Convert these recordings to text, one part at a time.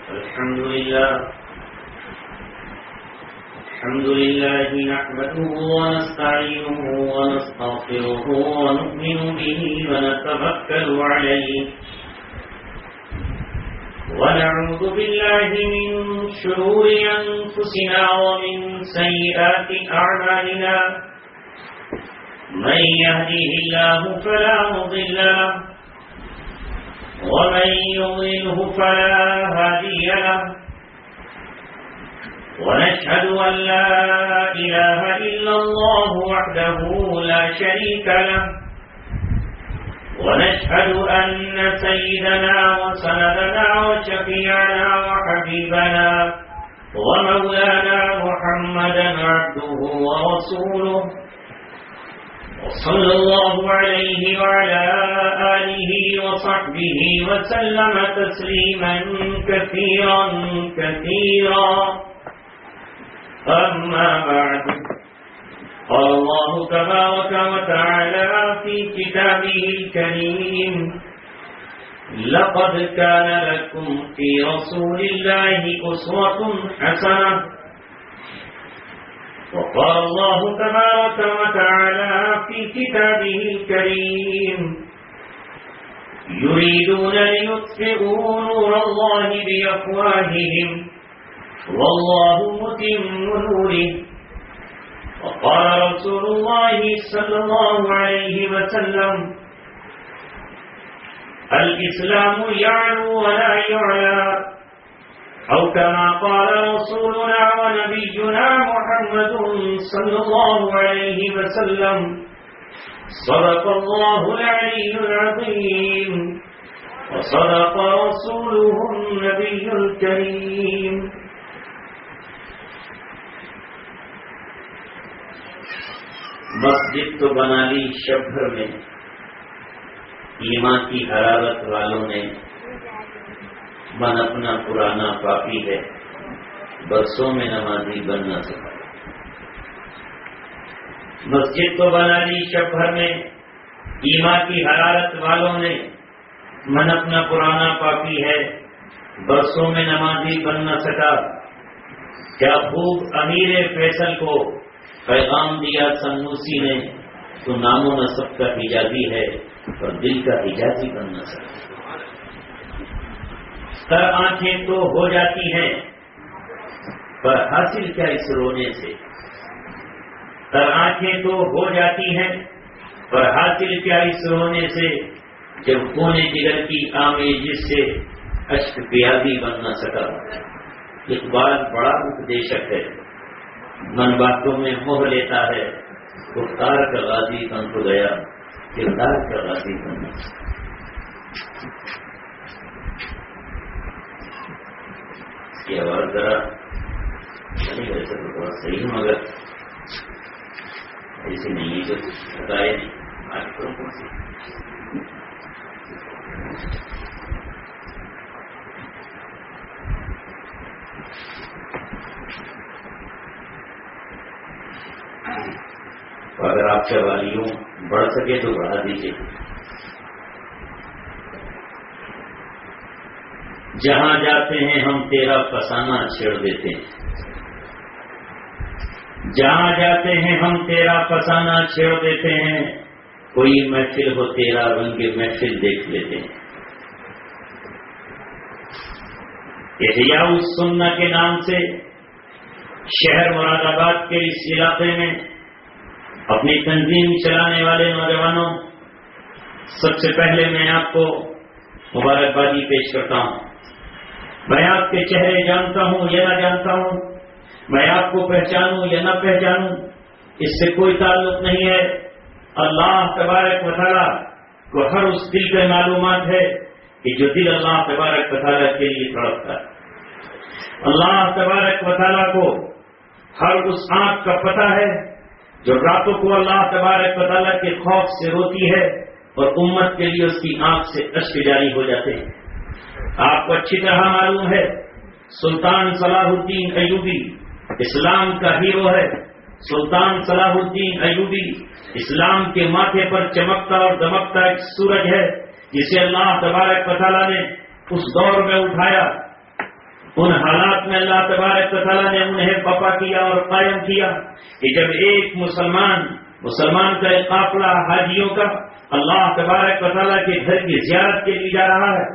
الحمد لله نحمده ونستعينه ونستغفره ونؤمن به ونتوكل عليه ونعوذ بالله من شرور أنفسنا ومن سيئات أعمالنا من يهده الله فلا مضل له ومن يضلله فلا هادي له ونشهد أن لا إله إلا الله وحده لا شريك له ونشهد أن سيدنا وسندنا وشفيعنا وحبيبنا ومولانا محمدا عبده ورسوله وصلى الله عليه وعلى آله وصحبه وسلم تسليما كثيرا كثيرا أما بعد قال الله تبارك وتعالى في كتابه الكريم لقد كان لكم في رسول الله أسوة حسنة وقال الله تبارك وتعالى في كتابه الكريم يريدون ليطفئوا نور الله بأفواههم والله متم نوره وقال رسول الله صلى الله عليه وسلم الإسلام يعلو ولا يعلى أو كما قال رسولنا ونبينا محمد صلى الله عليه وسلم صدق الله العلي العظيم وصدق رسوله النبي الكريم مسجد تو بنا لی شب بھر میں ایمان کی حرارت والوں نے من اپنا پرانا پاپی ہے برسوں میں نمازی بن نہ سکا مسجد تو بنا لی شب بھر میں ایمان کی حرارت والوں نے من اپنا پرانا پاپی ہے برسوں میں نمازی بن نہ سکا کیا خوب امیر فیصل کو پیغام دیا سنوسی نے تو نام و نسب کا حجازی ہے اور دل کا حجازی بن نہ سکا تر آنکھیں تو ہو جاتی ہیں پر حاصل کیا اس رونے سے تر آنکھیں تو ہو جاتی ہیں پر حاصل کیا اس رونے سے جب کونے جگر کی آمیں جس سے اشک پیادی بن نہ سکا اقبال بڑا اپدیشک ہے من باتوں میں موہ لیتا ہے کردار کا غازی بن تو گیا کردار کا غازی بن نہ سکا یہ آواز ذرا نہیں ویسے تو بہت صحیح ہوں مگر ایسے نہیں ہے جو بتائے آج کل اگر آپ کے والیوں بڑھ سکے تو بڑھا دیجیے جہاں جاتے ہیں ہم تیرا فسانہ چھیڑ دیتے ہیں جہاں جاتے ہیں ہم تیرا فسانہ چھیڑ دیتے ہیں کوئی محفل ہو تیرا رنگ محفل دیکھ لیتے ہیں احیاء السنہ کے نام سے شہر مراد آباد کے اس علاقے میں اپنی تنظیم چلانے والے نوجوانوں سب سے پہلے میں آپ کو مبارکبادی پیش کرتا ہوں میں آپ کے چہرے جانتا ہوں یا نہ جانتا ہوں میں آپ کو پہچانوں یا نہ پہچانوں اس سے کوئی تعلق نہیں ہے اللہ تبارک و تعالیٰ کو ہر اس دل کے معلومات ہے کہ جو دل اللہ تبارک و تعالیٰ کے لیے تڑپتا ہے اللہ تبارک و تعالیٰ کو ہر اس آنکھ کا پتہ ہے جو راتوں کو اللہ تبارک و تعالیٰ کے خوف سے روتی ہے اور امت کے لیے اس کی آنکھ سے اشک جاری ہو جاتے ہیں آپ کو اچھی طرح معلوم ہے سلطان صلاح الدین ایوبی اسلام کا ہیرو ہے سلطان صلاح الدین ایوبی اسلام کے ماتھے پر چمکتا اور دمکتا ایک سورج ہے جسے اللہ تبارک و تعالیٰ نے اس دور میں اٹھایا ان حالات میں اللہ تبارک و تعالیٰ نے انہیں بپا کیا اور قائم کیا کہ جب ایک مسلمان کا ایک قافلہ حاجیوں کا اللہ تبارک و تعالیٰ کے گھر کی زیارت کے لیے جا رہا ہے،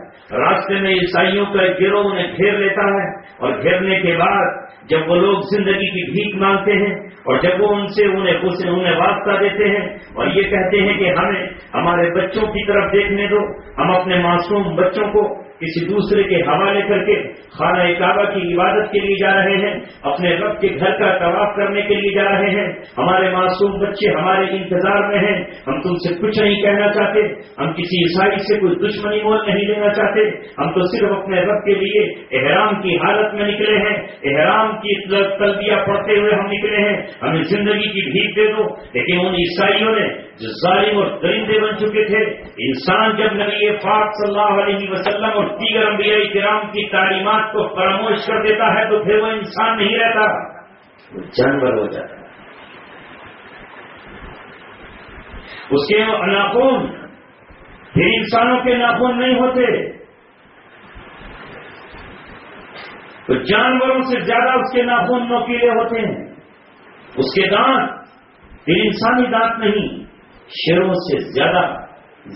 راستے میں عیسائیوں کا ایک گروہ انہیں گھیر لیتا ہے، اور گھیرنے کے بعد جب وہ لوگ زندگی کی بھیک مانگتے ہیں اور جب وہ انہیں واسطہ دیتے ہیں اور یہ کہتے ہیں کہ ہمیں ہمارے بچوں کی طرف دیکھنے دو، ہم اپنے معصوم بچوں کو کسی دوسرے کے حوالے کر کے خانہ کعبہ کی عبادت کے لیے جا رہے ہیں، اپنے رب کے گھر کا طواف کرنے کے لیے جا رہے ہیں، ہمارے معصوم بچے ہمارے انتظار میں ہیں، ہم تم سے کچھ نہیں کہنا چاہتے، ہم کسی عیسائی سے کوئی دشمنی مول نہیں لینا چاہتے، ہم تو صرف اپنے رب کے لیے احرام کی حالت میں نکلے ہیں، احرام کی تلبیہ پڑھتے ہوئے ہم نکلے ہیں، ہمیں زندگی کی بھیک دے دو۔ لیکن ان عیسائیوں نے جو ظالم اور درندے بن چکے تھے، انسان جب نبی پاک صلی اللہ علیہ وسلم اور دیگر انبیاء کرام کی تعلیمات کو فراموش کر دیتا ہے تو پھر وہ انسان نہیں رہتا، وہ جانور ہو جاتا ہے۔ اس کے ناخن پھر انسانوں کے ناخن نہیں ہوتے، تو جانوروں سے زیادہ اس کے ناخن نوکیلے ہوتے ہیں، اس کے دانت پھر انسانی دانت نہیں، شیروں سے زیادہ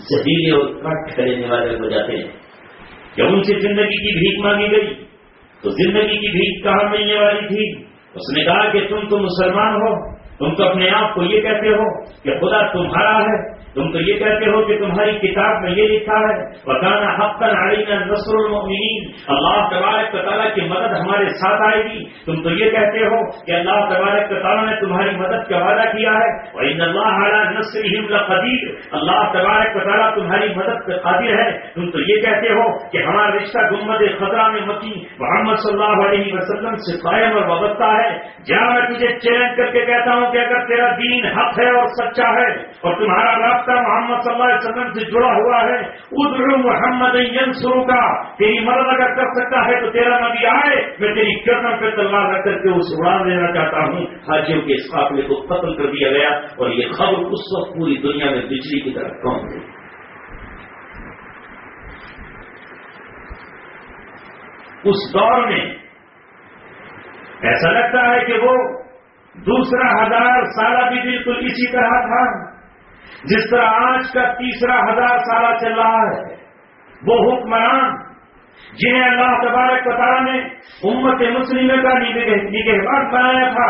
زہریلے اور کاٹ کھلینے والے ہو جاتے ہیں۔ جب ان سے زندگی کی بھیک مانگی گئی تو زندگی کی بھیک کہاں ملنے والی تھی؟ اس نے کہا کہ تم تو مسلمان ہو، تم تو اپنے آپ کو یہ کہتے ہو کہ خدا تمہارا ہے، تم تو یہ کہتے ہو کہ تمہاری کتاب میں یہ لکھا ہے وَكَانَ حَقًّا عَلَيْنَا نَصْرُ الْمُؤْمِنِينَ، اللہ تبارک و تعالیٰ کی مدد ہمارے ساتھ آئے گی، تم تو یہ کہتے ہو کہ اللہ تبارک و تعالیٰ نے تمہاری مدد کا وعدہ کیا ہے وَإِنَّ اللَّهَ عَلَىٰ نَصْرِهِمْ لَقَدِيرٌ، اللہ تبارک و تعالیٰ تمہاری مدد پہ قادر ہے، تم تو یہ کہتے ہو کہ ہمارا رشتہ گنبد خضرا میں مکی محمد صلی اللہ علیہ وسلم سے قائم اور وابستہ ہے۔ جا میں تجھے چیلنج کر کے کہتا ہوں کہ اگر تیرا دین حق ہے اور سچا ہے اور تمہارا رابطہ محمد صلی اللہ علیہ وسلم سے جڑا ہوا ہے، ادعو محمد ینصرک، تیری مدد اگر کر سکتا ہے تو تیرا نبی آئے، میں تیری گردن پہ تلوار رکھ کر کے اسے اڑا دینا چاہتا ہوں۔ حاجیوں کے اس قافلے کو قتل کر دیا گیا اور یہ خبر اس وقت پوری دنیا میں بجلی کی طرح کون گئی۔ اس دور میں ایسا لگتا ہے کہ وہ دوسرا 1000 سالہ بھی بالکل اسی طرح تھا جس طرح آج کا تیسرا 1000 سالہ چل رہا ہے۔ وہ حکمران جنہیں اللہ تبارک و تعالیٰ نے امت مسلمہ کا نگہبان بنایا تھا،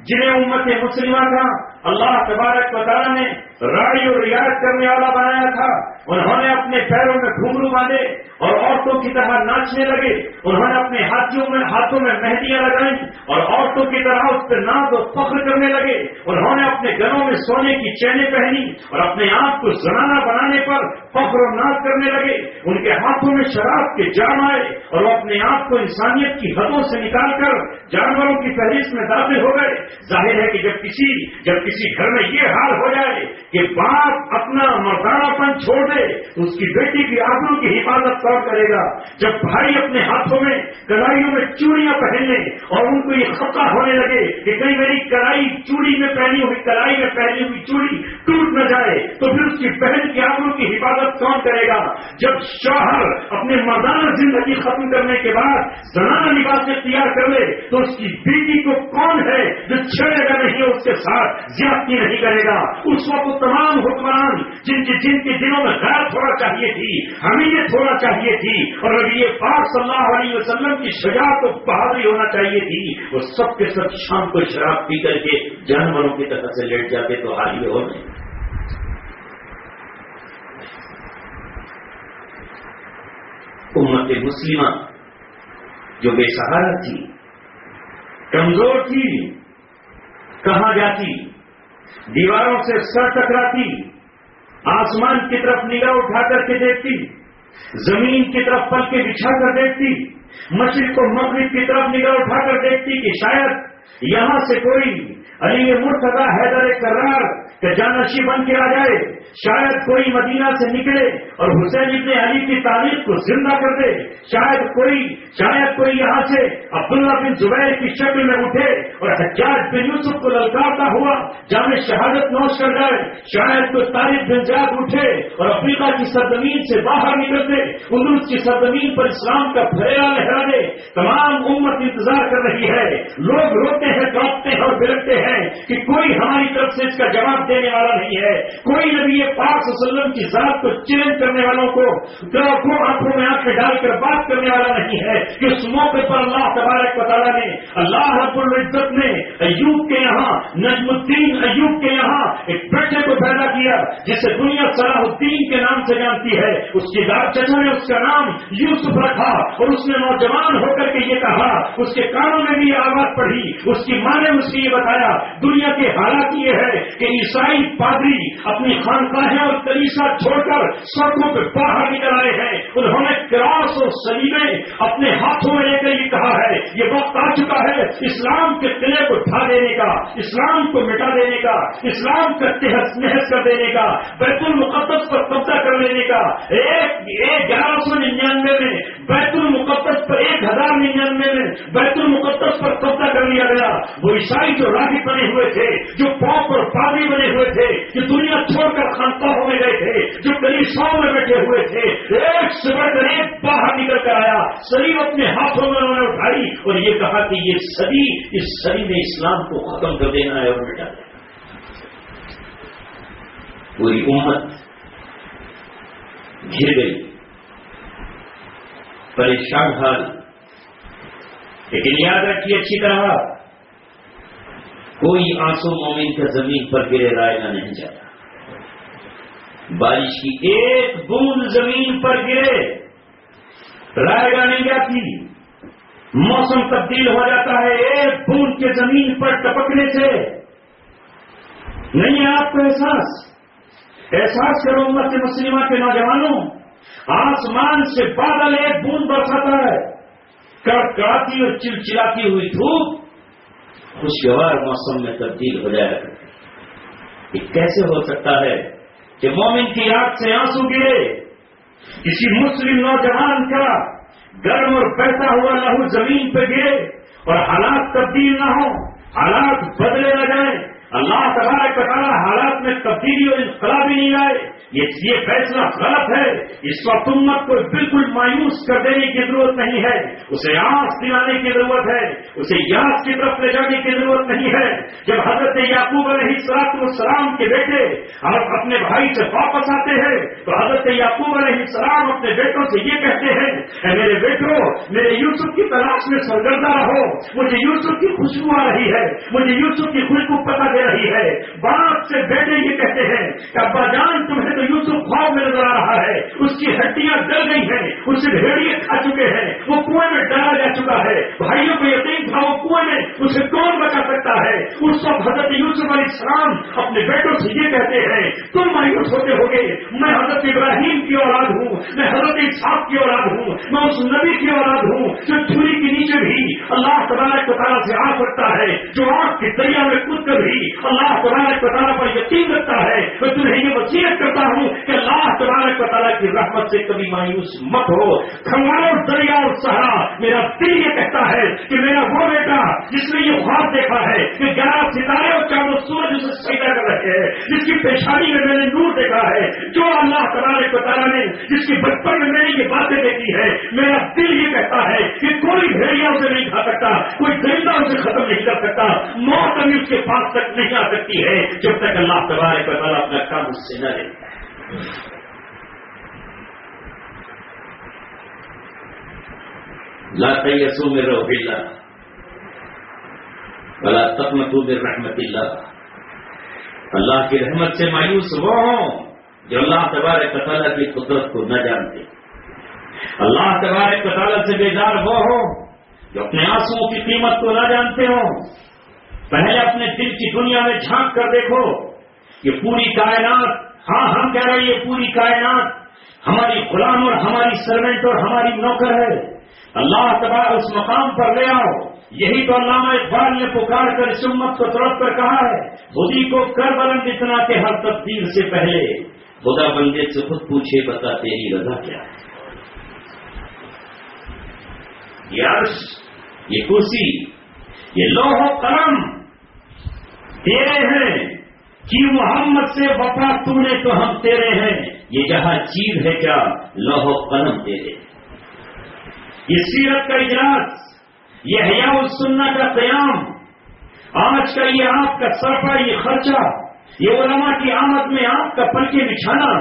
جنہیں امت مسلمہ کا اللہ تبارک و تعالیٰ نے رائی اور رعایت کرنے والا بنایا تھا، انہوں نے اپنے پیروں میں گھنگرو باندھے اور عورتوں کی طرح ناچنے لگے، انہوں نے اپنے ہاتھوں میں مہندیاں لگائیں اور عورتوں کی طرح اس پہ ناز و فخر کرنے لگے، انہوں نے اپنے گلوں میں سونے کی چینیں پہنی اور اپنے آپ کو زنانہ بنانے پر فخر و ناز کرنے لگے، ان کے ہاتھوں میں شراب کے جام آئے اور وہ اپنے آپ کو انسانیت کی حدوں سے نکال کر جانوروں کی فہرست میں داخل ہو گئے۔ ظاہر ہے کہ جب کسی گھر میں یہ حال ہو جائے کہ باپ اپنا مردانہ پن چھوڑ دے تو اس کی بیٹی کی آبرو کی حفاظت کون کرے گا؟ جب بھائی اپنے ہاتھوں میں کلائیوں میں چوڑیاں پہن لیں اور ان کو یہ خطرہ ہونے لگے کہ کہیں میری کلائی میں پہنی ہوئی چوڑی ٹوٹ نہ جائے تو پھر اس کی بہن کی آبرو کی حفاظت کون کرے گا؟ جب شوہر اپنے مردانہ زندگی ختم کرنے کے بعد زنانہ لباس اختیار کر لے تو اس کی بیٹی کو کون ہے جو چھیڑے گا نہیں، اس کے ساتھ زیادتی نہیں کرے گا؟ اس وقت تمام حکمران جن کے دلوں میں غیرت ہونا چاہیے تھی، حمیت ہونا چاہیے تھی اور نبی پاک صلی اللہ علیہ وسلم کی شجاعت و بہادری ہونا چاہیے تھی، وہ سب کے سب شام کو شراب پی کر کے جانوروں کی طرح سے لیٹ جاتے تو حال یہ ہو نہیں۔ امت مسلمہ جو بے سہارا تھی، کمزور تھی، کہاں جاتی؟ دیواروں سے سر ٹکراتی، آسمان کی طرف نگاہ اٹھا کر کے دیکھتی، زمین کی طرف پل کے بچھا کر دیکھتی، مشرق و مغرب کی طرف نگاہ اٹھا کر دیکھتی کہ شاید یہاں سے کوئی علی مرتضی حیدر کرار کا جانشین بن کے آ جائے، شاید کوئی مدینہ سے نکلے اور حسین ابن علی کی تاریخ کو زندہ کر دے، شاید کوئی یہاں سے عبداللہ بن زبیر کی شکل میں اٹھے اور حجاج بن یوسف کو للکارتا ہوا جامع شہادت نوش کر جائے، شاید کوئی طارق بن زیاد اٹھے اور افریقہ کی سرزمین سے باہر نکل دے، اندلس کی سرزمین پر اسلام کا پھیلا لہرا دے۔ تمام امت انتظار کر رہی ہے، لوگ روتے ہیں، کانپتے ہیں اور بلکتے ہیں کہ کوئی ہماری طرف سے اس کا جواب دینے والا نہیں ہے، کوئی نبی پاک صلی اللہ علیہ وسلم کی ذات کو چیلنج کرنے والوں کو آنکھوں میں آنکھیں ڈال کر بات کرنے والا نہیں ہے کہ اس موقع پر اللہ تبارک و تعالیٰ نے، اللہ رب العزت نے ایوب کے یہاں، نجم الدین ایوب کے یہاں ایک بیٹے کو پیدا کیا جسے دنیا صلاح الدین کے نام سے جانتی ہے۔ اس کی چچا نے اس کا نام یوسف رکھا اور اس نے نوجوان ہو کر کے یہ کہا، اس کے کانوں میں بھی یہ آواز پڑھی، اس کی ماں نے اس کو یہ بتایا، دنیا کے حالات یہ ہے کہ عیسائی پادری اپنی خانقاہیں اور کلیسا چھوڑ کر سڑکوں پہ باہر نکل آئے ہیں، انہوں نے کراس اور صلیبیں اپنے ہاتھوں میں لے کر یہ کہا ہے یہ وقت آ چکا ہے اسلام کے قلعے کو ڈھا دینے کا، اسلام کو مٹا دینے کا، اسلام کا تہس نہس کر دینے کا، بیت المقدس پر قبضہ کر لینے کا۔ 1199 میں بیت المقدس پر 1099 میں بیت المقدس پر قبضہ کر لیا گیا۔ وہ عیسائی جو راہب بنے ہوئے تھے، جو پوپ اور پادری بنے ہوئے تھے، جو دنیا چھوڑ کر خانقاہوں میں گئے تھے، جو کلیساؤں میں بیٹھے ہوئے تھے، ایک سے بڑھ کر ایک باہر نکل کر آیا، صلیب اپنے ہاتھوں میں انہوں نے اٹھائی اور یہ کہا کہ یہ صدی، اس صدی میں اسلام کو ختم کر دینا ہے اور مٹا دینا۔ پوری امت گھر گئی، پریشان حال، لیکن یاد رکھیے اچھی طرح، کوئی آنسو مومن کا زمین پر گرے رائے گا نہیں جاتا، بارش کی ایک بوند زمین پر گرے رائے گا نہیں جاتی، موسم تبدیل ہو جاتا ہے ایک بوند کے زمین پر ٹپکنے سے۔ نہیں ہے آپ کو احساس کرو امت مسلمہ کے نوجوانوں، آسمان سے بادل ایک بوند برساتا ہے، کڑکڑاتی اور چلچلاتی ہوئی دھوپ خوشگوار موسم میں تبدیل ہو جائے گا۔ یہ کیسے ہو سکتا ہے کہ مومن کی آنکھ سے آنسو گرے، کسی مسلم نوجوان کا گرم اور بہتا ہوا لہو زمین پہ گرے اور حالات تبدیل نہ ہو، حالات بدلے نہ جائیں، اللہ تبارک و تعالیٰ حالات میں تبدیلی اور انقلاب ہی نہیں لائے، یہ فیصلہ غلط ہے۔ اس وقت امت کو بالکل مایوس کر دینے کی ضرورت نہیں ہے، اسے آس دلانے کی ضرورت ہے، اسے یاد کی طرف لے جانے کی ضرورت نہیں ہے۔ جب حضرت یعقوب علیہ السلام کے بیٹے اپنے بھائی سے واپس آتے ہیں تو حضرت یعقوب علیہ السلام اپنے بیٹوں سے یہ کہتے ہیں، اے میرے بیٹوں، میرے یوسف کی تلاش میں سرگردہ رہو، مجھے یوسف کی خوشبو آ رہی ہے، مجھے یوسف کی خوشبو پتہ دے رہی ہے۔ باپ سے بیٹے یہ کہتے ہیں کہ ابا جان تمہیں تو یوسف خواب میں نظر آ رہا ہے، اس کی ہڈیاں گل گئی ہیں، اسے بھیڑیے کھا چکے ہیں، وہ کنویں میں ڈالا جا چکا ہے۔ بھائیوں کو یقین تھا وہ کنویں میں اسے کون بچا سکتا ہے۔ اس وقت حضرت یوسف علیہ السلام اپنے بیٹوں سے یہ کہتے ہیں، تم مایوس ہوتے ہوگے، میں حضرت ابراہیم کی اولاد ہوں، میں حضرت اسحاق کی اولاد ہوں، میں اس نبی کی اولاد ہوں جو چھری کے نیچے بھی اللہ تبارک و تعالیٰ سے آ سکتا ہے، جو آگ کے دریا میں کود کر بھی اللہ تبارک و تعالیٰ پر یقین رکھتا ہے۔ میں تمہیں یہ وصیت کرتا ہوں کہ اللہ تبارک و تعالیٰ کی رحمت سے کبھی مایوس مت ہو۔ کھنگالو دریا اور صحرا، میرا دل یہ کہتا ہے کہ میرا وہ بیٹا جس نے یہ خواب دیکھا ہے کہ 11 ستارے اور 4 سورج اسے سجدہ کر رہے ہیں، جس کی پیشانی میں نے نور دیکھا ہے، جو اللہ تبارک و تعالیٰ نے جس کی بچپن میں میں نے یہ باتیں دیکھی ہے، میرا دل یہ کہتا ہے کہ کوئی بھیڑیا اسے نہیں کھا سکتا، کوئی درندہ اسے ختم نہیں کر سکتا، موت ابھی اس کے پاس تک نہیں آ سکتی ہے جب تک اللہ تبارک و تعالیٰ اپنا کام اس سے نہ لیتا ہے۔ لا تیسوا من روح اللہ ولا تقنطوا من رحمت اللہ، اللہ کی رحمت سے مایوس وہ ہوں جو اللہ تبارک و تعالیٰ کی قدرت کو نہ جانتے، اللہ تبارک و تعالیٰ سے بیزار وہ ہوں جو اپنے آنسوؤں کی قیمت کو نہ جانتے ہوں۔ پہلے اپنے دل کی دنیا میں جھانک کر دیکھو، یہ پوری کائنات، ہاں ہم کہہ رہے ہیں یہ پوری کائنات ہماری غلام اور ہماری سروینٹ اور ہماری نوکر ہے، اللہ تبارک اس مقام پر لے آؤ۔ یہی تو علامہ اقبال نے پکار کر اس امت کو تڑپ کر کہا ہے، خودی کو کر بلند اتنا کہ ہر تبدیل سے پہلے خدا بندے سے خود پوچھے بتا تیری رضا کیا ہے؟ یہ عرش، یہ کرسی، یہ لوح و قلم تیرے ہیں کہ محمد سے وفا تو نے تو ہم تیرے ہیں. یہ جہاں چیز ہے کیا لوح و قلم تیرے. یہ سیرت کا اجلاس، یہ احیاء السنہ کا قیام، آج کا یہ آپ کا سرفا، یہ خرچہ، یہ علماء کی آمد میں آپ کا پلکے بچھانا،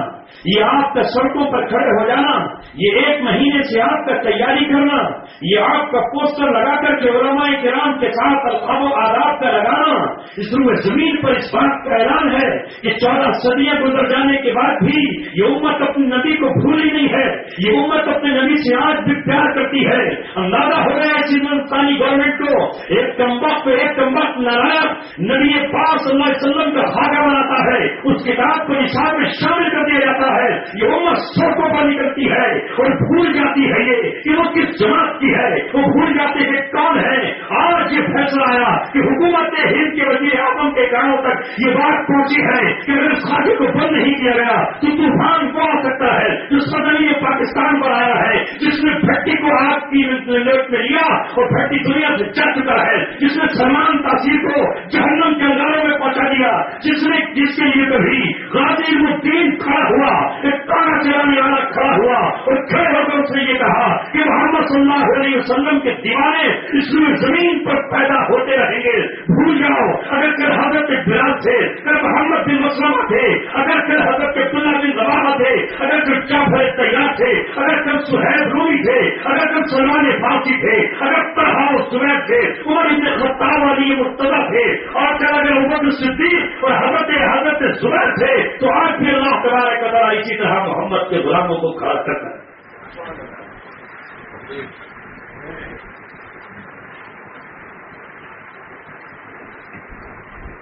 یہ آپ کا سڑکوں پر کھڑے ہو جانا، یہ 1 مہینے سے آپ کا تیاری کرنا، یہ آپ کا پوسٹر لگا کر کے علماء کرام کے ساتھ القاب و آداب کا لگانا، اس روح زمین پر اس بات کا اعلان ہے کہ 14 صدیاں گزر جانے کے بعد بھی یہ امت اپنے نبی کو بھولی نہیں ہے. یہ امت اپنے نبی سے آج بھی پیار کرتی ہے. اندازہ ہو گیا اس ہندوستانی گورنمنٹ کو ایک کمبخت نالائق نبی پاک صلی اللہ علیہ وسلم کا خاکہ بناتا ہے، اس کتاب کو نصاب میں شامل کر دیا جاتا ہے. یہ امت سڑکوں پر نکلتی ہے اور بھول جاتی ہے یہ کہ وہ کس جماعت کی ہے، وہ بھول جاتے ہیں کون ہے. آج یہ فیصلہ آیا کہ حکومت ہند کے وزیر اعظم کے کانوں تک یہ بات پہنچی ہے کہ اگر اس خاکے کو بند نہیں کیا گیا تو طوفان کو آ سکتا ہے جو صدمے پاکستان پر آیا ہے، جس نے بھٹی کو آگ کی لپیٹ میں لیا اور بھٹی دنیا سے جا چکا ہے، جس نے سلمان تاثیر کو جہنم کے انگاروں میں پہنچا دیا، جس کے لیے کبھی غازی الدین کھڑا ہوا، ایک تانا چلانے والا کھڑا ہوا اور کھڑے ہو کر اس نے یہ کہا کہ محمد صلی اللہ علیہ وسلم کے دیوانے اس زمین پر پیدا ہوتے رہیں گے. بھول جاؤ اگر کل حضرت بلال تھے، کل محمد بن مسلمہ تھے، اگر کل حضرت عبداللہ بن رواحہ تھے، اگر کل جعفر طیار تھے، اگر کل سہیب رومی تھے، اگر کل سلمان فارسی تھے، اگر طلحہ و زبیر تھے، عمر بن خطاب علی مرتضیٰ تھے، اور کل اگر ابوبکر صدیق اور حضرت زبیر تھے، تو آج بھی اللہ تبارک و تعالیٰ اسی طرح محمد کے غلاموں کو کھڑا کرتا ہے.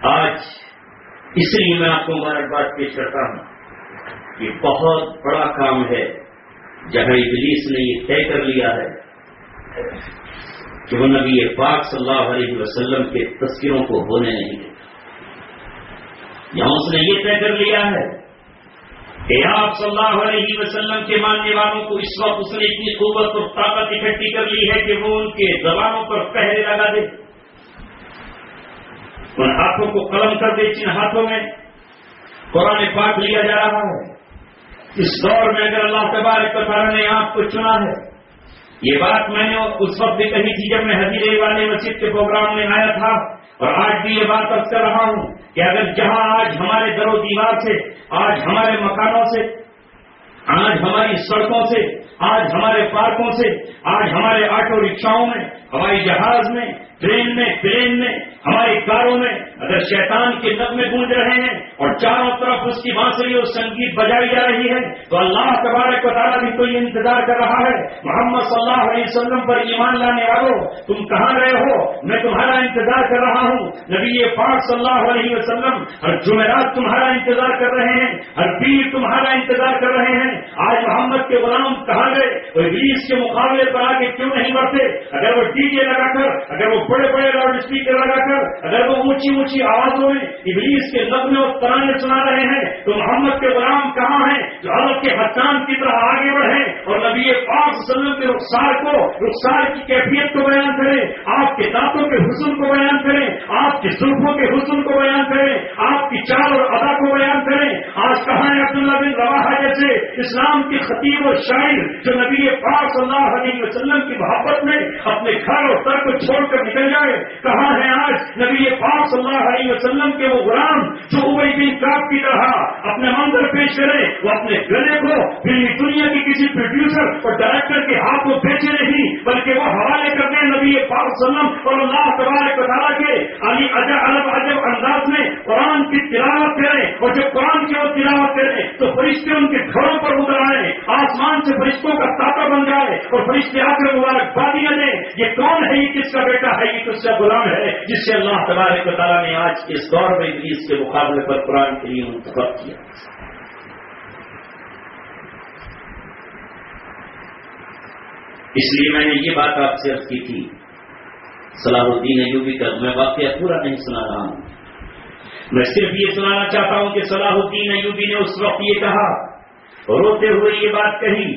آج اس لیے میں آپ کو مبارکباد پیش کرتا ہوں. یہ بہت بڑا کام ہے جہاں ابلیس نے یہ طے کر لیا ہے کہ وہ نبی پاک صلی اللہ علیہ وسلم کے تذکروں کو ہونے نہیں دیتا. یہاں اس نے یہ طے کر لیا ہے کہ آپ صلی اللہ علیہ وسلم کے ماننے والوں کو اس وقت اس نے اتنی قوت اور طاقت اکٹھی کر لی ہے کہ وہ ان کے زبانوں پر پہرے لگا دے، ان ہاتھوں کو قلم کر دے جن ہاتھوں میں قرآن پاک لیا جا رہا ہے. اس دور میں اگر اللہ تبارک و تعالیٰ نے آپ کو چنا ہے، یہ بات میں نے اس وقت بھی کہی تھی جب میں حضیر والے مسجد کے پروگرام میں آیا تھا، اور آج بھی یہ بات عرض کر رہا ہوں کہ اگر جہاں آج ہمارے در و دیوار سے، آج ہمارے مکانوں سے، آج ہماری سڑکوں سے، آج ہمارے پارکوں سے، آج ہمارے آٹو رکشاؤں میں، ہوائی جہاز میں، ٹرین میں، پلین میں، ہماری کاروں میں اگر شیطان کے نغمے گونج رہے ہیں اور چاروں طرف اس کی بانسری اور سنگیت بجائی جا رہی ہے، تو اللہ تبارک و تعالیٰ بھی تو یہ انتظار کر رہا ہے محمد صلی اللہ علیہ وسلم پر ایمان لانے والوں تم کہاں گئے ہو، میں تمہارا انتظار کر رہا ہوں. نبی پاک صلی اللہ علیہ وسلم ہر جمعرات تمہارا انتظار کر رہے ہیں، ہر پیر تمہارا انتظار کر رہے ہیں. آج محمد کے غلام کہاں گئے؟ وہ ابلیس کے مقابلے پر آگے کیوں نہیں بڑھتے؟ اگر وہ ڈی جے لگا کر، اگر وہ بڑے بڑے لاؤڈ اسپیکر لگا کر، اگر وہ اونچی اونچی آوازوں میں ابلیس کے نغمے اور ترانے سنا رہے ہیں، تو محمد کے غلام کہاں ہیں جو حضرت کے حسان کی طرح آگے بڑھیں اور نبی پاک صلی اللہ علیہ وسلم کے رخسار کی کیفیت کو بیان کریں، آپ کے دانتوں کے حسن کو بیان کریں، آپ کی زلفوں کے حسن کو بیان کریں، آپ کی چال اور ادا کو بیان کریں. آج کہاں ہے عبداللہ بن رواحہ جیسے اسلام کے خطیب اور شاعر جو نبی پاک صلی اللہ علیہ وسلم کی محبت میں اپنے گھر اور در کو چھوڑ کر نکل جائے؟ کہاں ہے آج نبی پاک صلی اللہ علیہ وسلم کے وہ غلام جو ابی بن کعب کی طرح اپنے منظر پیش کرے، وہ اپنے گلے کو فلمی دنیا کی کسی پروڈیوسر اور ڈائریکٹر کے ہاتھ کو بیچے نہیں، بلکہ وہ حوالے کر دیں نبی پاک صلی اللہ علیہ وسلم اور اللہ تبارک و تعالیٰ کے عجب انداز میں قرآن کی تلاوت کریں. اور جب قرآن کی وہ تلاوت کریں تو فرشتے ان کے گھروں پر اتر آئے، آسمان سے فرشتوں کا تاتا بن جائے اور فرشتے آ کر مبارکبادیاں دیں. یہ کون ہے؟ یہ کس کا بیٹا ہے؟ یہ کس کا غلام ہے جس سے اللہ تبارک و تعالیٰ نے آج اس دور میں ابلیس کے مقابلے پر قرآن کے لیے منتخب کیا. اس لیے میں نے یہ بات آپ سے عرض کی تھی، صلاح الدین ایوبی کا میں واقعہ پورا نہیں سنا رہا ہوں، میں صرف یہ سنانا چاہتا ہوں کہ صلاح الدین ایوبی نے اس وقت یہ کہا، روتے ہوئے یہ بات کہی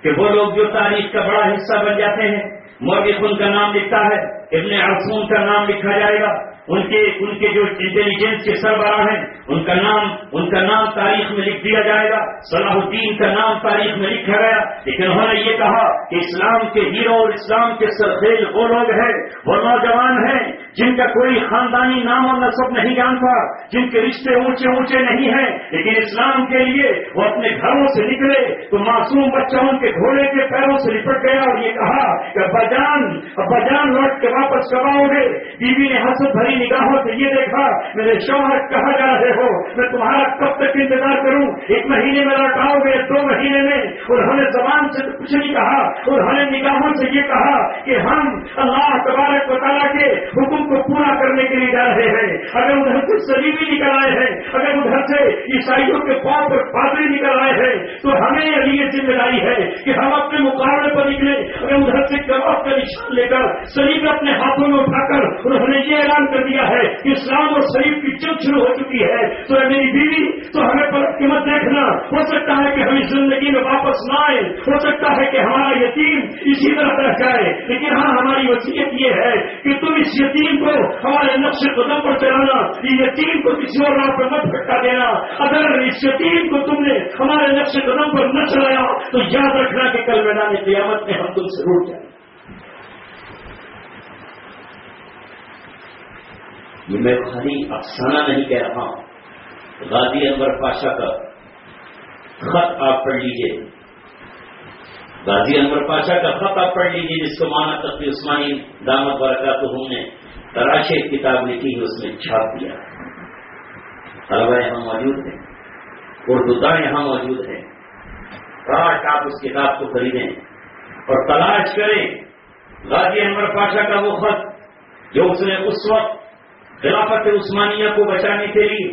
کہ وہ لوگ جو تاریخ کا بڑا حصہ بن جاتے ہیں، مورخ ان کا نام لکھتا ہے، ابن عرفون کا نام لکھا جائے گا، ان کے جو انٹیلیجنس کے سربراہ ہیں ان کا نام تاریخ میں لکھ دیا جائے گا، صلاح الدین کا نام تاریخ میں لکھا گیا، لیکن انہوں نے یہ کہا کہ اسلام کے ہیرو اور اسلام کے سرخیل وہ لوگ ہیں، وہ نوجوان ہیں جن کا کوئی خاندانی نام اور نسب نہیں جانتا، جن کے رشتے اونچے اونچے نہیں ہیں، لیکن اسلام کے لیے وہ اپنے گھروں سے نکلے تو معصوم بچہ ان کے گھوڑے کے پیروں سے لپٹ گیا اور یہ کہا کہ ابا جان لوٹ کے واپس کب آؤ گے؟ بیوی نے حسد بھری نگاہوں سے یہ دیکھا، میرے شوہر کہاں جا رہے ہو، میں تمہارا کب تک انتظار کروں، 1 مہینے میں لوٹ آؤ گے، 2 مہینے میں؟ انہوں نے زبان سے تو کچھ نہیں کہا، انہوں نے نگاہوں سے یہ کہا کہ ہم اللہ تبارک و تعالیٰ کے حکم کو پورا کرنے کے لیے جا رہے ہیں، اگر ادھر سے صلیبی نکل آئے ہیں، اگر ادھر سے عیسائیوں کے پاؤں پر پادری نکل آئے ہیں تو ہمیں یہ ذمہ داری ہے کہ ہم اپنے مقابلے پر نکلیں، اگر ادھر سے کباب کا نشان لے کر صلیب اپنے ہاتھوں میں اٹھا کر انہوں نے یہ اعلان کر دیا ہے کہ اسلام اور صلیب کی جنگ شروع ہو چکی ہے، تو اے میری بیوی تو ہمیں پلٹ کے مت دیکھنا، ہو سکتا ہے کہ ہم اس زندگی میں واپس نہ آئے، ہو سکتا ہے کہ ہمارا یتیم اسی طرح رہ جائے، لیکن ہاں ہماری وصیت یہ ہے کہ تم اس یتیم کو ہمارے نقش قدم پر چلانا، یہ یتیم کو کسی اور راہ پر مت بھٹکا دینا، اگر اس یتیم کو تم نے ہمارے نقش قدم پر نہ چلایا تو یاد رکھنا کہ کل میدان قیامت میں ہم تم سے روٹ جائیں۔ یہ میں خالی افسانہ نہیں کہہ رہا ہوں، غازی انور پاشا کا خط آپ پڑھ لیجئے، غازی انور پاشا کا خط آپ پڑھ لیجئے جس کو مولانا تقی عثمانی دامت برکاتہم نے تراشے کتاب لکھی ہے، اس میں چھاپ دیا، طلبہ یہاں موجود ہیں، اردوداں یہاں موجود ہیں، کاش آپ اس کتاب کو خریدیں اور تلاش کریں غازی انور پاشا کا وہ خط جو اس نے اس وقت خلافت عثمانیہ کو بچانے کے لیے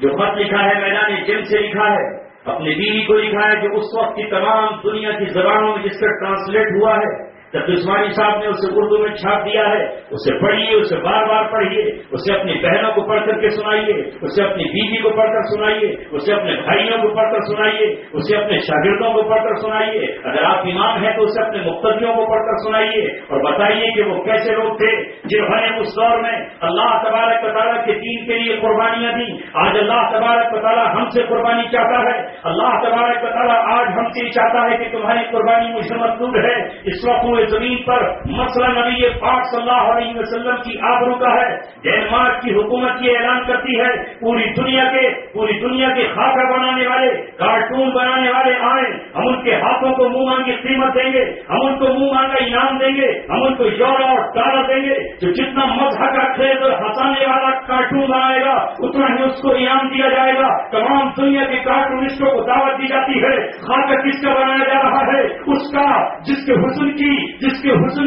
جو خط لکھا ہے، میدان جنگ سے لکھا ہے، اپنی بیوی کو لکھا ہے، جو اس وقت کی تمام دنیا کی زبانوں میں جس کا ٹرانسلیٹ ہوا ہے، تقی عثمانی صاحب نے اسے اردو میں چھاپ دیا ہے، اسے پڑھیے، اسے بار بار پڑھیے، اسے اپنی بہنوں کو پڑھ کر کے سنائیے، اسے اپنی بیوی کو پڑھ کر سنائیے، اسے اپنے بھائیوں کو پڑھ کر سنائیے، اسے اپنے شاگردوں کو پڑھ کر سنائیے، اگر آپ امام ہیں تو اسے اپنے مقتدیوں کو پڑھ کر سنائیے اور بتائیے کہ وہ کیسے لوگ تھے جنہوں نے اس دور میں اللہ تبارک و تعالیٰ کے دین کے لیے قربانیاں دی۔ آج اللہ تبارک و تعالیٰ ہم سے قربانی چاہتا ہے، اللہ تبارک و تعالیٰ آج ہم سے چاہتا ہے کہ تمہاری قربانی مجھے مطلوب ہے۔ اس وقت زمین پر مسئلہ نبی پاک صلی اللہ علیہ وسلم کی آبرو کا ہے۔ ڈینمارک کی حکومت یہ اعلان کرتی ہے پوری دنیا کے خاکہ بنانے والے، کارٹون بنانے والے آئیں، ہم ان کے ہاتھوں کو منہ مانگی قیمت دیں گے، ہم ان کو منہ مانگا انعام دیں گے، ہم ان کو یورو اور ڈالر دیں گے، جو جتنا مذہب کا کھیل اور ہنسانے والا کارٹون بنائے گا اتنا ہی اس کو انعام دیا جائے گا۔ تمام دنیا کے کارٹونسٹوں کو دعوت دی جاتی ہے، خاکہ کس کا بنایا جا رہا ہے؟ اس کا جس کے حسن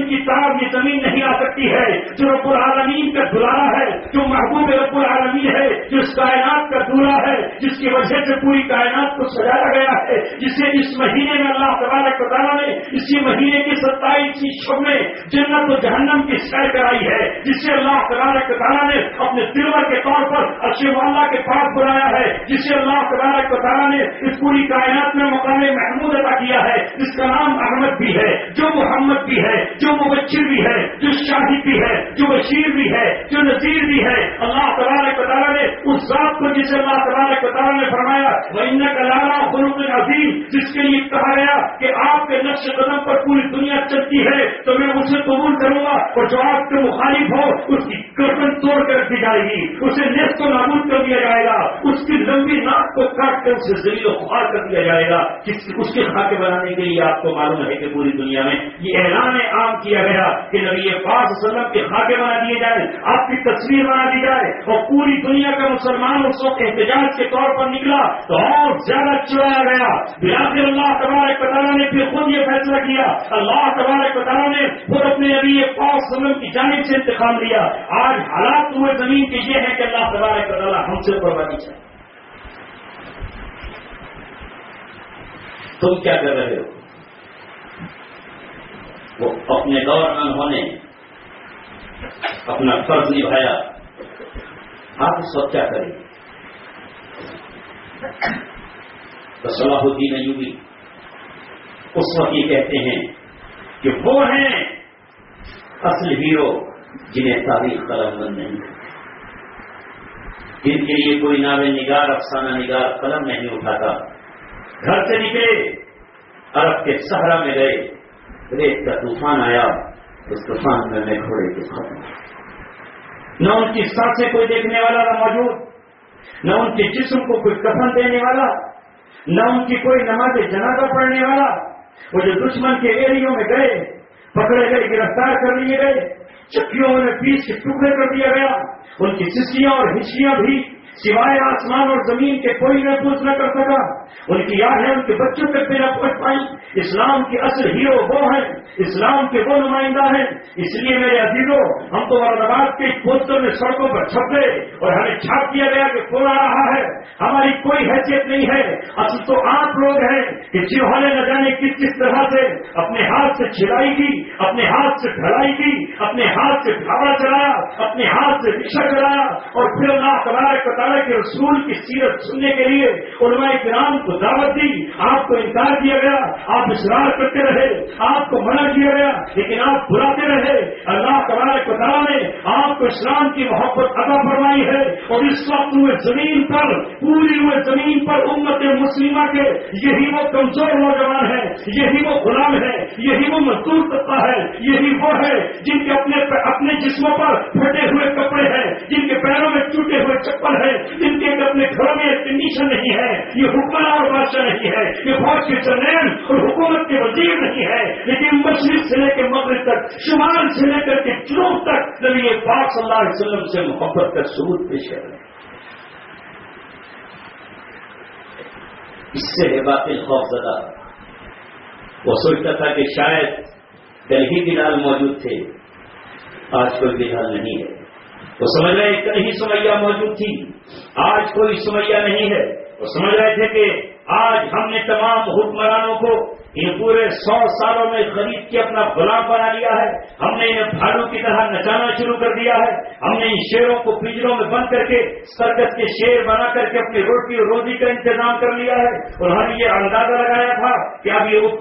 کی طرف یہ زمین نہیں آ سکتی ہے، جو رب العالمین کا دلارا ہے، جو محبوب رب العالمین ہے، جو اس کائنات کا دولہا ہے، جس کی وجہ سے پوری کائنات کو سجایا گیا ہے، جسے اس مہینے میں اللہ تبارک و تعالیٰ نے اسی مہینے کی 27ویں شب میں جنت و جہنم کی سیر کرائی ہے، جسے اللہ تبارک و تعالیٰ نے اپنے سرور کے طور پر عرش معلیٰ کے پاس بلایا ہے، جسے اللہ تبارک و تعالیٰ نے اس پوری کائنات میں مقام محمود عطا کیا ہے، جس کا نام احمد بھی ہے، جو محمد بھی ہے، جو مبشر بھی ہے، جو شاہد بھی ہے، جو بشیر بھی ہے، جو نذیر بھی ہے۔ اللہ تبارک و تعالیٰ نے اس ذات کو جسے اللہ تبارک و تعالیٰ نے فرمایا وَإِنَّكَ لَعَلَىٰ خُلُقٍ عَظِيمٍ، جس کے لیے کہا گیا کہ آپ کے نقش قدم پر پوری دنیا چلتی ہے تو میں اسے قبول کروں گا، اور جو آپ کے مخالف ہو اس کی گردن توڑ کر دی جائے گی، اسے نیست و نابود کر دیا جائے گا، اس کی لمبی ناک کو کاٹ کر اسے ذلیل و خوار کر دیا جائے گا۔ اس کے خاکے بنانے کے لیے آپ کو معلوم ہے کہ پوری دنیا میں یہ اعلان عام کیا گیا کہ نبی پاک صلی اللہ علیہ وسلم کے خاکے بنا دیے جائے، آپ کی تصویر بنا دی جائے، اور پوری دنیا کا مسلمان اس وقت احتجاج کے طور پر نکلا تو اور زیادہ چڑھایا گیا۔ بلاخر اللہ تبارک و تعالیٰ نے پھر خود یہ فیصلہ کیا، اللہ تبارک و تعالیٰ نے خود اپنے نبی پاک صلی اللہ علیہ وسلم کی جانب سے انتقام لیا۔ آج حالات ہوئے زمین کے یہ ہے کہ اللہ تبارک و تعالیٰ ہم سے قربانی چاہے۔ تم کیا کر رہے ہو؟ وہ اپنے دور میں انہوں نے اپنا فرض نبھایا، آپ اس وقت کیا کریں؟ تو صلاح الدین ایوبی اس وقت یہ کہتے ہیں کہ وہ ہیں اصل ہیرو جنہیں تاریخ قلم بند نہیں کرتی، جن کے لیے کوئی ناول نگار افسانہ نگار قلم نہیں اٹھاتا. گھر سے نکلے، عرب کے صحرا میں گئے، ریت کا طوفان آیا، اس طوفان میں گھوڑے کے ختم. نہ ان کی سانسیں کوئی دیکھنے والا نہ موجود، نہ ان کے جسم کو کوئی کفن دینے والا، نہ ان کی کوئی نماز جنازہ پڑھنے والا. وہ جو دشمن کے ایریوں میں گئے، پکڑے گئے، گرفتار کر لیے گئے، چکیوں میں پیس کے ٹکڑے کر دیا گیا. ان کی سسیاں اور ہچیاں بھی سوائے آسمان اور زمین کے کوئی محفوظ نہ کر سکا. ان کی آہیں ان کے بچوں تک بھی نہ پہنچ پائی. اسلام کے اصل ہیرو وہ ہیں، اسلام کے وہ نمائندہ ہیں. اس لیے میرے عزیزوں، ہم تو مراد آباد کے پوسٹر میں سڑکوں پر چھپ گئے اور ہمیں چھاپ دیا گیا کہ کون آ رہا ہے. ہماری کوئی حیثیت نہیں ہے. اصل تو آپ لوگ ہیں کہ جنہوں نے نہ جانے کس طرح سے اپنے ہاتھ سے چھلائی کی، اپنے ہاتھ سے ڈھلائی کی، اپنے ہاتھ سے ڈھابا چلایا، اپنے ہاتھ سے رکشہ چلایا، اور پھر اللہ تبارک و تعالیٰ کے رسول کی سیرت سننے کے لیے علماء کرام کو دعوت دی. آپ کو انکار کیا گیا، آپ اصرار کرتے رہے، آپ کو منع کیا گیا، لیکن آپ بلاتے رہے. اللہ تبارک و تعالیٰ نے آپ کو اسلام کی محبت عطا فرمائی ہے، اور اس وقت ہوئے زمین پر، پوری ہوئے زمین پر امت مسلمہ کے یہی وہ کمزور نوجوان ہیں، یہی وہ غلام ہیں، یہی وہ مزدور طبقہ ہے، یہی وہ ہے جن کے اپنے جسموں پر پھٹے ہوئے کپڑے ہیں، جن کے پیروں میں ٹوٹے ہوئے چپل ہیں، جن کے اپنے گھروں میں کنڈیشن نہیں ہے. یہ حکمراں اور بادشاہ نہیں ہے، یہ فوج کے جنرل اور حکومت کے وزیر نہیں ہے، لیکن مشرق سے لے کے مغرب تک، شمال سے لے کر کے جنوب تک نبی پاک صلی اللہ علیہ وسلم سے محبت کا ثبوت پیش کر رہے ہیں. اس سے باطل خوف زدہ وہ سوچتا تھا کہ شاید کل ہی بلال موجود تھے، آج کوئی بلال نہیں ہے. وہ سمجھ رہے کل ہی سمیہ موجود تھی، آج کوئی سمیہ نہیں ہے. وہ سمجھ رہے تھے کہ آج ہم نے تمام حکمرانوں کو ان پورے 100 سالوں میں خرید کے اپنا غلام بنا لیا ہے، ہم نے انہیں بھالو کی طرح نچانا شروع کر دیا ہے، ہم نے ان شیروں کو پنجروں میں بند کر کے سرکس کے شیر بنا کر کے اپنی روٹی اور روزی کا انتظام کر لیا ہے. اور ہم نے یہ اندازہ لگایا تھا کہ اب یہ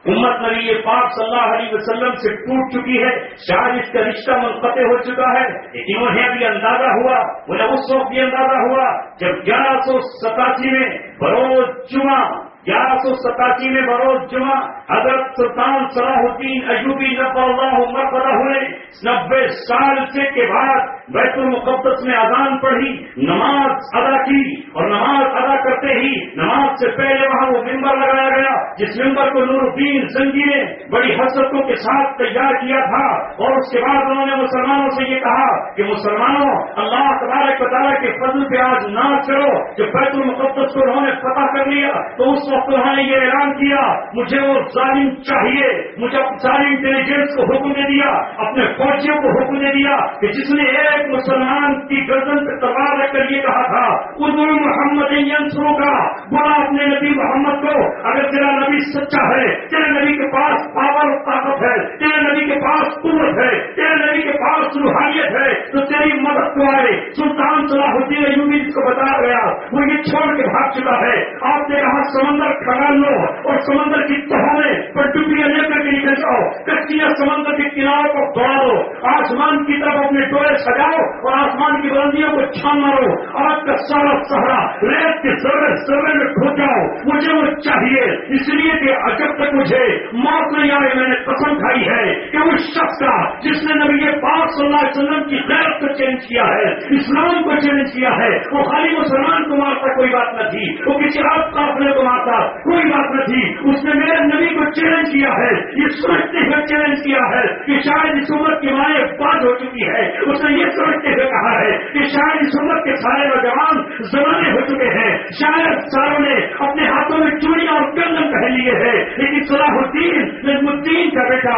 امت نبی پاک صلی اللہ علیہ وسلم سے ٹوٹ چکی ہے، شاید اس کا رشتہ منقطع ہو چکا ہے. لیکن انہیں ابھی اندازہ ہوا، انہیں اس وقت بھی اندازہ ہوا جب 1187 میں بروز جمعہ 1187 میں بروز جمعہ حضرت سلطان صلاح الدین ایوبی نفع اللہ مرقدہ ہوئے 90 سال سے کے بعد بیت المقدس میں اذان پڑھی، نماز ادا کی، اور نماز ادا کرتے ہی نماز سے پہلے وہاں وہ ممبر لگایا گیا جس ممبر کو نور الدین زنگی نے بڑی حسرتوں کے ساتھ تیار کیا تھا. اور اس کے بعد انہوں نے مسلمانوں سے یہ کہا کہ مسلمانوں، اللہ تبارک و تعالیٰ کے فضل پہ آج ناز کرو. جب بیت المقدس کو انہوں نے فتح کر لیا تو اس وقت انہوں نے یہ اعلان کیا، مجھے وہ ظالم چاہیے. مجھے ساری انٹیلیجنس کو حکم دے دیا، اپنے فوجیوں کو حکم دے دیا کہ جس نے ایک مسلمان کی گردن پہ تلوار رکھ کر یہ کہا تھا ادعو محمد ینصرو کا، بولا اپنے نبی محمد کو، اگر تیرا نبی سچا ہے، تیرے نبی کے پاس پاور اور طاقت ہے، تیرے نبی کے پاس قوت ہے، تیرے نبی کے پاس روحانیت ہے، تو تیری مدد کو آئے. سلطان صلاح الدین ایوبی جس کو بتایا گیا وہ یہ چھوڑ کے بھاگ چکا ہے. آپ نے کہا سمندر کھگال لو اور سمندر کی تہوں میں پنڈوبیاں لے کر کے نکل جاؤ، کچیاں سمندر کے کناروں کو دوڑا دو، آسمان کی طرف اپنے ڈورے سجاؤ اور آسمان کی بلندیوں کو چھان مارو. آج کا سارا سہرا ریت کے ذرے میں کھو جاؤ. مجھے وہ چاہیے اس لیے کہ جب تک مجھے موت نہیں آئے میں نے قسم کھائی ہے کہ اس شخص کا جس نے نبی پاک صلی اللہ علیہ وسلم کی غیرت کو چیلنج کیا ہے، اسلام کو چیلنج کیا ہے، وہ خالی مسلمان کو مارتا کوئی بات نہ تھی، وہ کسی آپ قافلے کو مارتا کوئی بات نہ تھی، اس نے میرے نبی کو چیلنج کیا ہے، یہ سمجھتے ہوئے چیلنج کیا ہے کہ شاید اس امت کی مائیں بات ہو چکی ہے. اس نے یہ سمجھتے ہوئے کہا ہے کہ شاید اس امت کے سارے نوجوان زمانے ہو چکے ہیں، شاید ساروں نے اپنے ہاتھوں میں چوڑیاں اور کنگن پہن لیے ہیں، لیکن صلاح الدین نجم الدین کا بیٹا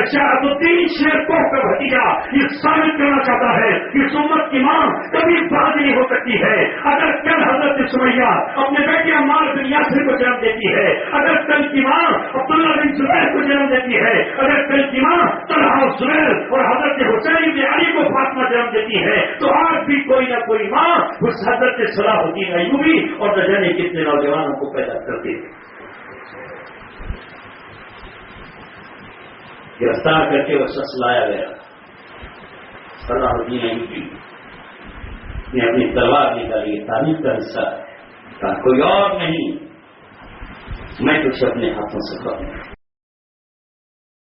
شہاب الدین شیر کوہ کا بھتیجا یہ ثابت کرنا چاہتا ہے کہ اس امت کی ماں کبھی بات نہیں ہو سکتی ہے. اگر کل حضرت سمیہ اپنے بیٹے عمار بن یاسر کو جنم دیتی ہے، اگر کل کی ماں عبداللہ بن زبیر کو جنم دیتی ہے، اگر کل کی ماں طلحہ زبیر اور حضرت حسین بن علی کو فاطمہ جنم دیتی ہے، تو آج بھی کوئی نہ کوئی ماں تھے صلاح الدین ایوبی اور نہ جانے کتنے نوجوانوں کو پیدا کرتے تھے. گرفتار کر کے وہ شخص لایا گیا. صلاح الدین ایوبی نے اپنی تلوار نکالی. تاریخ کا حصہ ہے. کہا کوئی اور نہیں, میں تجھے اپنے ہاتھوں سے کروں گا.